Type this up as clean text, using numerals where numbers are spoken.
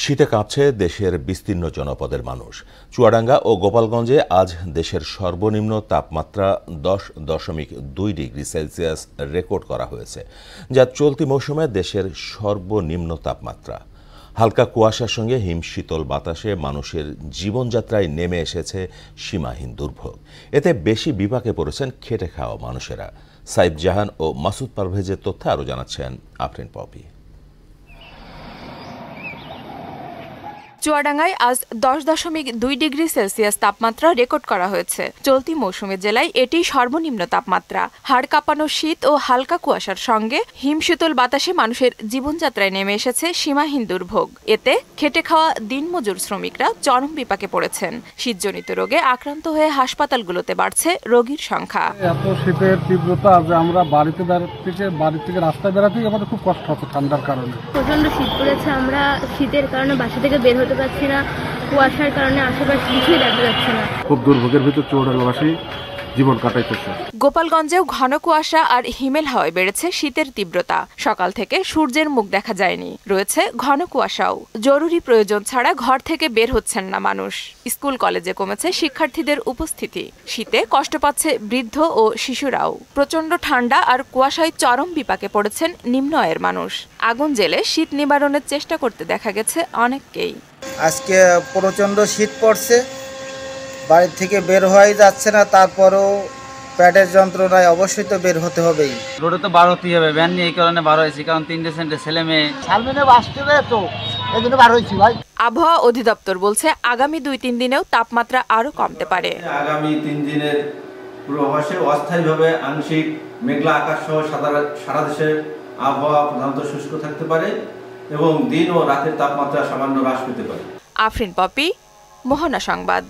শীতে কাঁপছে দেশের বিস্তীর্ণ জনপদের মানুষ। চুয়াডাঙ্গা ও গোপালগঞ্জে আজ দেশের সর্বনিম্ন তাপমাত্রা 10.2 ডিগ্রি সেলসিয়াস রেকর্ড করা হয়েছে, যা চলতি মৌসুমে দেশের সর্বনিম্ন তাপমাত্রা। হালকা কুয়াশার সঙ্গে হিমশীতল বাতাসে মানুষের জীবনযাত্রায় নেমে এসেছে সীমাহীন দুর্ভোগ। এতে বেশি বিপাকে পড়েছেন খেটে খাওয়া মানুষেরা। সাইফ জাহান ও মাসুদ পারভেজের তথ্যে আরও জানাচ্ছেন আফরিন পপি। চুয়াডাঙ্গায় আজ 10.2 ডিগ্রি সেলসিয়াস তাপমাত্রা রেকর্ড করা হয়েছে। চলতি মৌসুমে জেলায় এটি সর্বনিম্ন তাপমাত্রা। হাড় কাঁপানো শীত ও হালকা কুয়াশার সঙ্গে হিমশীতল বাতাসে মানুষের জীবনযাত্রায় নেমে এসেছে সীমাহীন দুর্ভোগ। এতে খেটে খাওয়া দিনমজুর শ্রমিকরা চরম বিপাকে পড়েছেন। শীতজনিত রোগে আক্রান্ত হয়ে হাসপাতালগুলোতে বাড়ছে রোগীর সংখ্যা। এত শীতের তীব্রতা যে আমরা বাড়ি থেকে রাস্তায় বেরোতেই আমাদের খুব কষ্ট হচ্ছে ঠান্ডার কারণে। প্রচন্ড শীত পড়েছে, আমরা শীতের কারণে বাসা থেকে বের হতে পারছি না, কুয়াশার কারণে আশেপাশে কিছুই দেখা যাচ্ছে না। খুব দুর্ভোগের ভিতর চুয়াডাঙ্গাবাসী জীবন কাটাইতেছে। গোপালগঞ্জেও ঘন কুয়াশা আর হিমেল হাওয়ায় বেড়েছে শীতের তীব্রতা। সকাল থেকে সূর্যের মুখ দেখা যায়নি, রয়েছে ঘন কুয়াশাও। জরুরি প্রয়োজন ছাড়া ঘর থেকে বের হচ্ছেন না মানুষ। স্কুল কলেজে কমেছে শিক্ষার্থীদের উপস্থিতি। শীতে কষ্ট পাচ্ছে বৃদ্ধ ও শিশুরাও। প্রচন্ড ঠান্ডা আর কুয়াশায় চরম বিপাকে পড়েছেন নিম্ন আয়ের মানুষ। আগুন জ্বেলে শীত নিবারণের চেষ্টা করতে দেখা গেছে অনেককেই। আজকে প্রচন্ড শীত পড়ছে, বাড়ি থেকে বের হওয়াই যাচ্ছে না, তারপরেও পেটের যন্ত্রণায় অবশ্যই তো বের হতে হবেই। রোডে তো বার হতেই হবে, ভ্যান নিয়ে এই কারণে বার হয়েছি, কারণ 3 ডিসেম্বর ছেলে মেয়ে আবহাওয়া অধিদপ্তর বলছে আগামী 2-3 দিনেও তাপমাত্রা আরো কমতে পারে। আগামী 3 দিনের পূর্বাভাসে অস্থায়ীভাবে আংশিক মেঘলা আকাশ সহ সারা দেশে আবহাওয়া প্রধানত শুষ্ক থাকতে পারে এবং দিন ও রাতের তাপমাত্রা সামান্য হ্রাস পেতে পারে। আফরিন পপি, মোহনা সংবাদ।